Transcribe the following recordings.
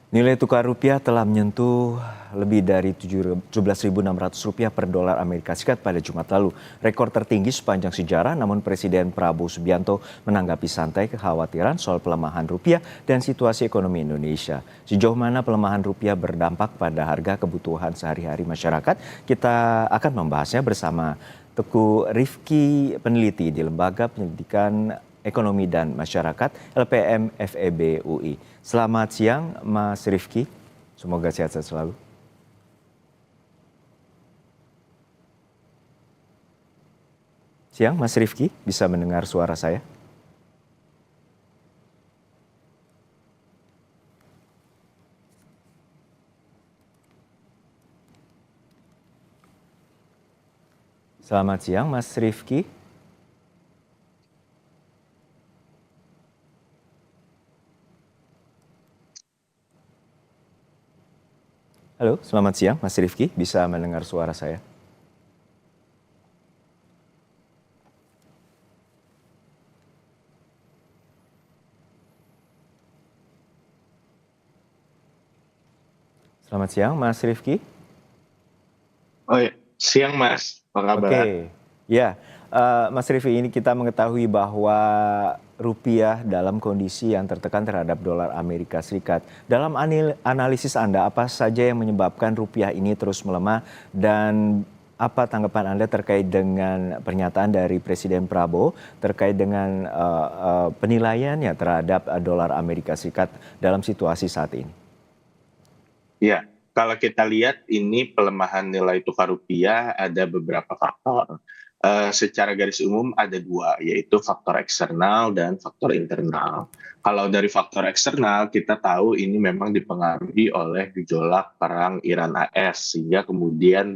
Nilai tukar rupiah telah menyentuh lebih dari Rp17.600 per dolar Amerika Serikat pada Jumat lalu. Rekor tertinggi sepanjang sejarah, namun Presiden Prabowo Subianto menanggapi santai kekhawatiran soal pelemahan rupiah dan situasi ekonomi Indonesia. Sejauh mana pelemahan rupiah berdampak pada harga kebutuhan sehari-hari masyarakat? Kita akan membahasnya bersama Teguh Rifki, peneliti di Lembaga Pendidikan Ekonomi dan Masyarakat LPM FEB UI. Selamat siang Mas Rifki, semoga sehat-sehat selalu. Siang Mas Rifki, bisa mendengar suara saya? Selamat siang Mas Rifki. Halo, selamat siang Mas Rifki, bisa mendengar suara saya? Selamat siang Mas Rifki. Oh ya, siang Mas, apa kabar? Oke, ya, Mas Rifki, ini kita mengetahui bahwa rupiah dalam kondisi yang tertekan terhadap dolar Amerika Serikat. Dalam analisis Anda, apa saja yang menyebabkan rupiah ini terus melemah dan apa tanggapan Anda terkait dengan pernyataan dari Presiden Prabowo terkait dengan penilaiannya terhadap dolar Amerika Serikat dalam situasi saat ini? Ya, kalau kita lihat ini pelemahan nilai tukar rupiah ada beberapa faktor. Secara garis umum ada dua, yaitu faktor eksternal dan faktor internal. Kalau dari faktor eksternal, kita tahu ini memang dipengaruhi oleh gejolak perang Iran AS, sehingga kemudian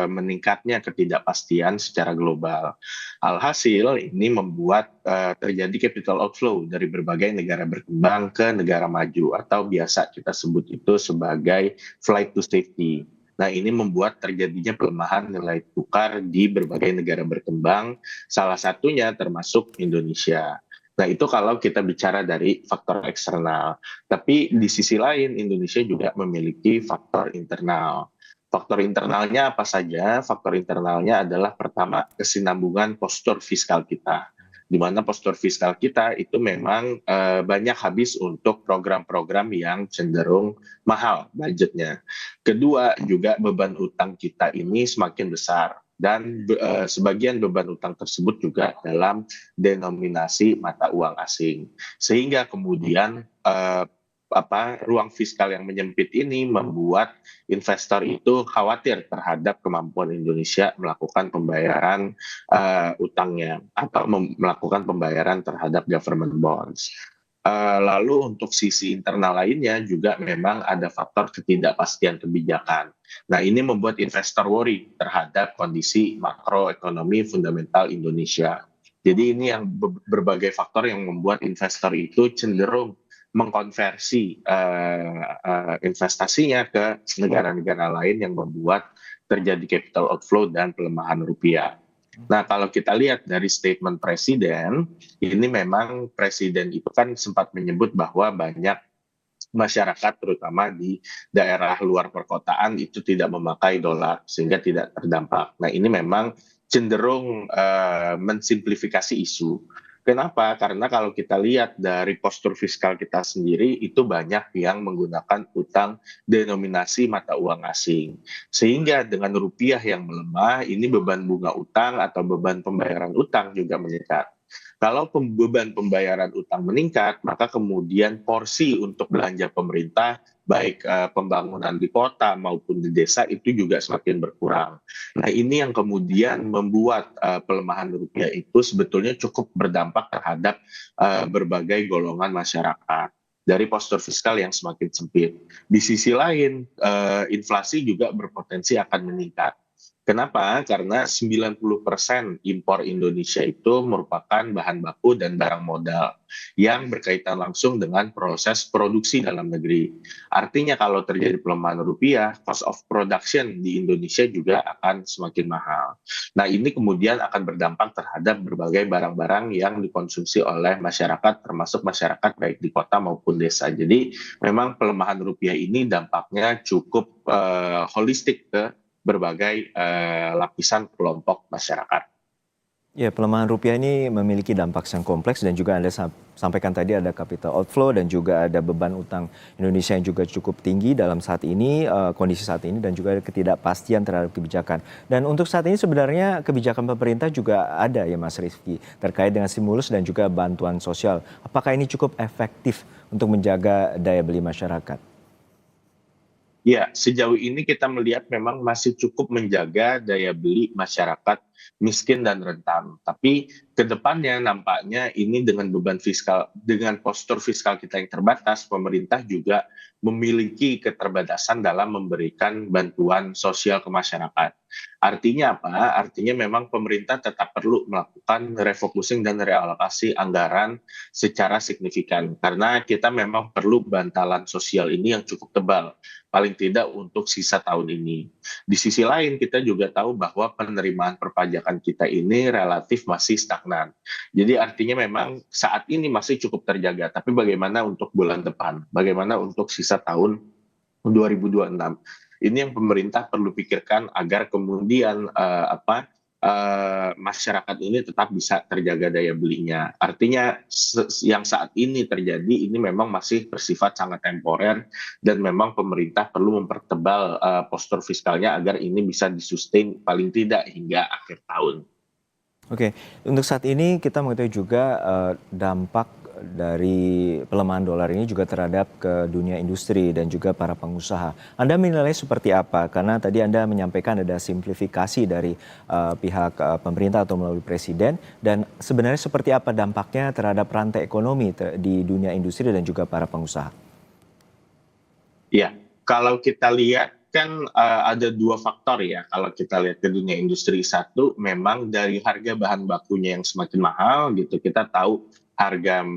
meningkatnya ketidakpastian secara global. Alhasil, ini membuat terjadi capital outflow dari berbagai negara berkembang ke negara maju, atau biasa kita sebut itu sebagai flight to safety. Nah, ini membuat terjadinya pelemahan nilai tukar di berbagai negara berkembang, salah satunya termasuk Indonesia. Nah, itu kalau kita bicara dari faktor eksternal. Tapi di sisi lain, Indonesia juga memiliki faktor internal. Faktor internalnya apa saja? Faktor internalnya adalah pertama, kesinambungan postur fiskal kita. Di mana postur fiskal kita itu memang banyak habis untuk program-program yang cenderung mahal budgetnya. Kedua, juga beban utang kita ini semakin besar dan sebagian beban utang tersebut juga dalam denominasi mata uang asing. Sehingga kemudian ruang fiskal yang menyempit ini membuat investor itu khawatir terhadap kemampuan Indonesia melakukan pembayaran utangnya atau melakukan pembayaran terhadap government bonds. Lalu untuk sisi internal lainnya juga memang ada faktor ketidakpastian kebijakan. Nah, ini membuat investor worry terhadap kondisi makroekonomi fundamental Indonesia. Jadi ini yang berbagai faktor yang membuat investor itu cenderung mengkonversi investasinya ke negara-negara lain yang membuat terjadi capital outflow dan pelemahan rupiah. Nah, kalau kita lihat dari statement presiden, ini memang presiden itu kan sempat menyebut bahwa banyak masyarakat terutama di daerah luar perkotaan itu tidak memakai dolar sehingga tidak terdampak. Nah, ini memang cenderung mensimplifikasi isu. Kenapa? Karena kalau kita lihat dari postur fiskal kita sendiri itu banyak yang menggunakan utang denominasi mata uang asing. Sehingga dengan rupiah yang melemah, ini beban bunga utang atau beban pembayaran utang juga meningkat. Kalau beban pembayaran utang meningkat, maka kemudian porsi untuk belanja pemerintah, baik pembangunan di kota maupun di desa itu juga semakin berkurang. Nah, ini yang kemudian membuat pelemahan rupiah itu sebetulnya cukup berdampak terhadap berbagai golongan masyarakat dari postur fiskal yang semakin sempit. Di sisi lain, inflasi juga berpotensi akan meningkat. Kenapa? Karena 90% impor Indonesia itu merupakan bahan baku dan barang modal yang berkaitan langsung dengan proses produksi dalam negeri. Artinya kalau terjadi pelemahan rupiah, cost of production di Indonesia juga akan semakin mahal. Nah, ini kemudian akan berdampak terhadap berbagai barang-barang yang dikonsumsi oleh masyarakat, termasuk masyarakat baik di kota maupun desa. Jadi memang pelemahan rupiah ini dampaknya cukup holistik ke berbagai lapisan kelompok masyarakat. Ya, pelemahan rupiah ini memiliki dampak yang kompleks dan juga Anda sampaikan tadi ada capital outflow dan juga ada beban utang Indonesia yang juga cukup tinggi dalam saat ini, kondisi saat ini dan juga ada ketidakpastian terhadap kebijakan. Dan untuk saat ini sebenarnya kebijakan pemerintah juga ada ya Mas Rifki terkait dengan stimulus dan juga bantuan sosial. Apakah ini cukup efektif untuk menjaga daya beli masyarakat? Ya, sejauh ini kita melihat memang masih cukup menjaga daya beli masyarakat miskin dan rentan. Tapi ke depannya nampaknya ini dengan beban fiskal, dengan postur fiskal kita yang terbatas, pemerintah juga memiliki keterbatasan dalam memberikan bantuan sosial ke masyarakat. Artinya apa? Artinya memang pemerintah tetap perlu melakukan refocusing dan realokasi anggaran secara signifikan. Karena kita memang perlu bantalan sosial ini yang cukup tebal paling tidak untuk sisa tahun ini. Di sisi lain kita juga tahu bahwa penerimaan perpajakan kita ini relatif masih stagnan. Jadi artinya memang saat ini masih cukup terjaga, tapi bagaimana untuk bulan depan? Bagaimana untuk sisa tahun 2026? Ini yang pemerintah perlu pikirkan agar kemudian masyarakat ini tetap bisa terjaga daya belinya. Artinya yang saat ini terjadi ini memang masih bersifat sangat temporer dan memang pemerintah perlu mempertebal postur fiskalnya agar ini bisa disustain paling tidak hingga akhir tahun. Oke, untuk saat ini kita mengetahui juga dampak dari pelemahan dolar ini juga terhadap ke dunia industri dan juga para pengusaha. Anda menilai seperti apa? Karena tadi Anda menyampaikan ada simplifikasi dari pihak pemerintah atau melalui presiden dan sebenarnya seperti apa dampaknya terhadap rantai ekonomi di dunia industri dan juga para pengusaha? Ya, kalau kita lihat kan ada dua faktor ya. Kalau kita lihat ke dunia industri, satu memang dari harga bahan bakunya yang semakin mahal gitu. Kita tahu harga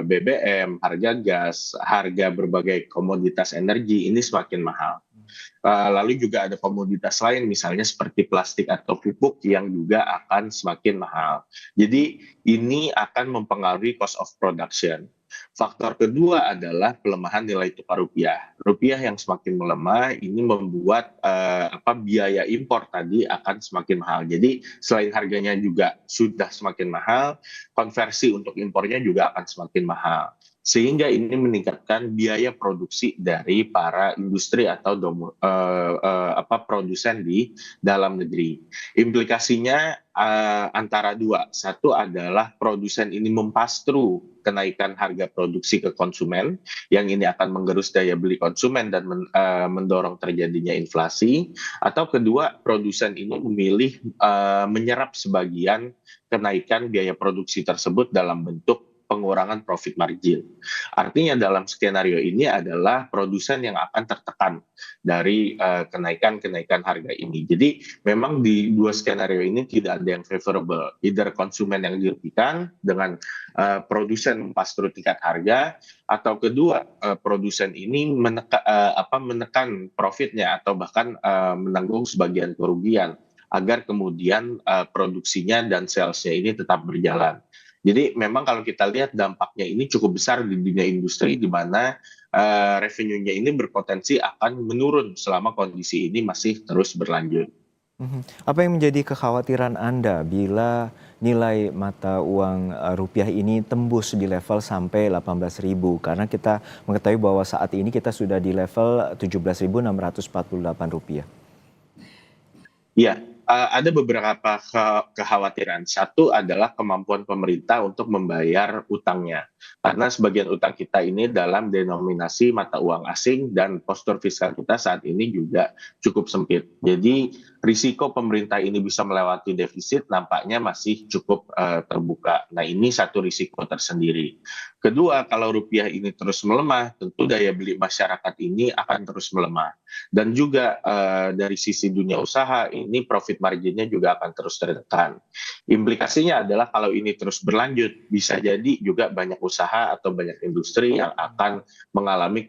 BBM, harga gas, harga berbagai komoditas energi ini semakin mahal. Lalu juga ada komoditas lain misalnya seperti plastik atau pupuk yang juga akan semakin mahal. Jadi ini akan mempengaruhi cost of production. Faktor kedua adalah pelemahan nilai tukar rupiah. Rupiah yang semakin melemah ini membuat biaya impor tadi akan semakin mahal. Jadi selain harganya juga sudah semakin mahal, konversi untuk impornya juga akan semakin mahal. Sehingga ini meningkatkan biaya produksi dari para industri atau produsen di dalam negeri. Implikasinya antara dua. Satu adalah produsen ini mempastru kenaikan harga produksi ke konsumen, yang ini akan menggerus daya beli konsumen dan mendorong terjadinya inflasi. Atau kedua, produsen ini memilih menyerap sebagian kenaikan biaya produksi tersebut dalam bentuk pengurangan profit margin. Artinya dalam skenario ini adalah produsen yang akan tertekan dari kenaikan-kenaikan harga ini. Jadi memang di dua skenario ini tidak ada yang favorable. Either konsumen yang dirugikan dengan produsen pass-through tingkat harga, atau kedua produsen ini menekan profitnya atau bahkan menanggung sebagian kerugian agar kemudian produksinya dan salesnya ini tetap berjalan. Jadi memang kalau kita lihat dampaknya ini cukup besar di dunia industri di mana revenue-nya ini berpotensi akan menurun selama kondisi ini masih terus berlanjut. Apa yang menjadi kekhawatiran Anda bila nilai mata uang rupiah ini tembus di level sampai 18.000? Karena kita mengetahui bahwa saat ini kita sudah di level 17.648 rupiah. Iya, ada beberapa kekhawatiran. Satu adalah kemampuan pemerintah untuk membayar utangnya. Karena sebagian utang kita ini dalam denominasi mata uang asing dan postur fiskal kita saat ini juga cukup sempit. Jadi risiko pemerintah ini bisa melewati defisit nampaknya masih cukup terbuka. Nah, ini satu risiko tersendiri. Kedua, kalau rupiah ini terus melemah, tentu daya beli masyarakat ini akan terus melemah. Dan juga dari sisi dunia usaha, ini profit marginnya juga akan terus tertekan. Implikasinya adalah kalau ini terus berlanjut, bisa jadi juga banyak usaha atau banyak industri yang akan mengalami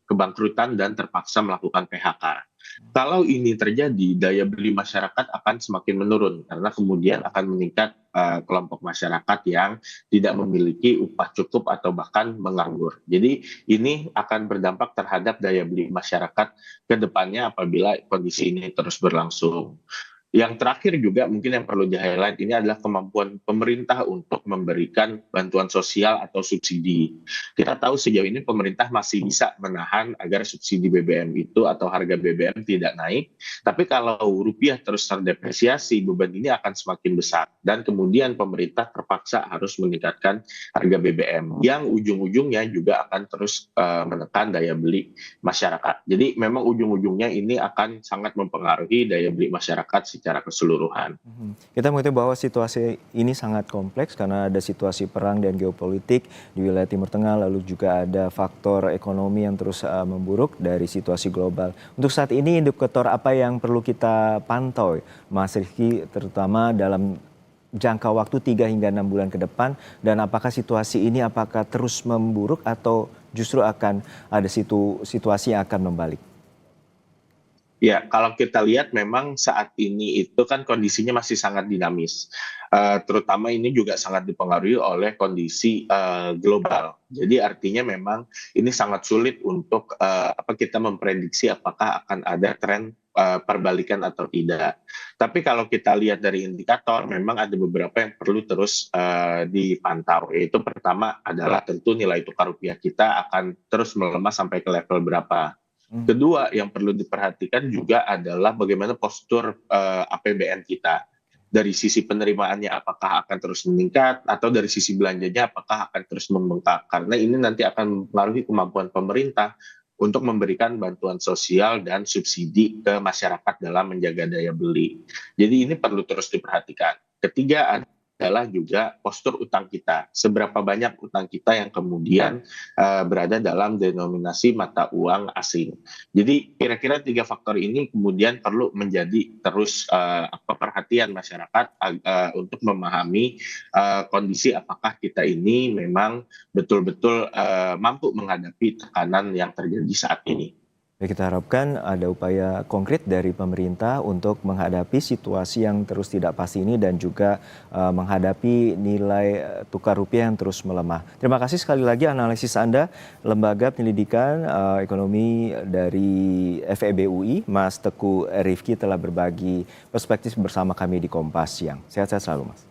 kebangkrutan dan terpaksa melakukan PHK. Kalau ini terjadi, daya beli masyarakat akan semakin menurun karena kemudian akan meningkat kelompok masyarakat yang tidak memiliki upah cukup atau bahkan menganggur. Jadi ini akan berdampak terhadap daya beli masyarakat ke depannya apabila kondisi ini terus berlangsung. Yang terakhir juga mungkin yang perlu di-highlight ini adalah kemampuan pemerintah untuk memberikan bantuan sosial atau subsidi. Kita tahu sejauh ini pemerintah masih bisa menahan agar subsidi BBM itu atau harga BBM tidak naik. Tapi kalau rupiah terus terdepresiasi, beban ini akan semakin besar. Dan kemudian pemerintah terpaksa harus meningkatkan harga BBM yang ujung-ujungnya juga akan terus menekan daya beli masyarakat. Jadi memang ujung-ujungnya ini akan sangat mempengaruhi daya beli masyarakat secara keseluruhan. Kita mengetahui bahwa situasi ini sangat kompleks karena ada situasi perang dan geopolitik di wilayah Timur Tengah, lalu juga ada faktor ekonomi yang terus memburuk dari situasi global. Untuk saat ini indikator apa yang perlu kita pantau, Mas Rizky, terutama dalam jangka waktu 3 hingga 6 bulan ke depan, dan apakah situasi ini apakah terus memburuk atau justru akan ada situasi yang akan membalik? Ya, kalau kita lihat memang saat ini itu kan kondisinya masih sangat dinamis. Terutama ini juga sangat dipengaruhi oleh kondisi global. Jadi artinya memang ini sangat sulit untuk kita memprediksi apakah akan ada tren perbalikan atau tidak. Tapi kalau kita lihat dari indikator, memang ada beberapa yang perlu terus dipantau. Yaitu pertama adalah tentu nilai tukar rupiah kita akan terus melemah sampai ke level berapa. Kedua, yang perlu diperhatikan juga adalah bagaimana postur APBN kita. Dari sisi penerimaannya apakah akan terus meningkat, atau dari sisi belanjanya apakah akan terus membengkak. Karena ini nanti akan mempengaruhi kemampuan pemerintah untuk memberikan bantuan sosial dan subsidi ke masyarakat dalam menjaga daya beli. Jadi ini perlu terus diperhatikan. Ketiga adalah juga postur utang kita. Seberapa banyak utang kita yang kemudian berada dalam denominasi mata uang asing. Jadi kira-kira 3 faktor ini kemudian perlu menjadi terus perhatian masyarakat untuk memahami kondisi apakah kita ini memang betul-betul mampu menghadapi tekanan yang terjadi saat ini. Baik, kita harapkan ada upaya konkret dari pemerintah untuk menghadapi situasi yang terus tidak pasti ini dan juga menghadapi nilai tukar rupiah yang terus melemah. Terima kasih sekali lagi analisis Anda, Lembaga Penyelidikan Ekonomi dari FEB UI, Mas Teguh Rifki telah berbagi perspektif bersama kami di Kompas Siang. Sehat-sehat selalu, Mas.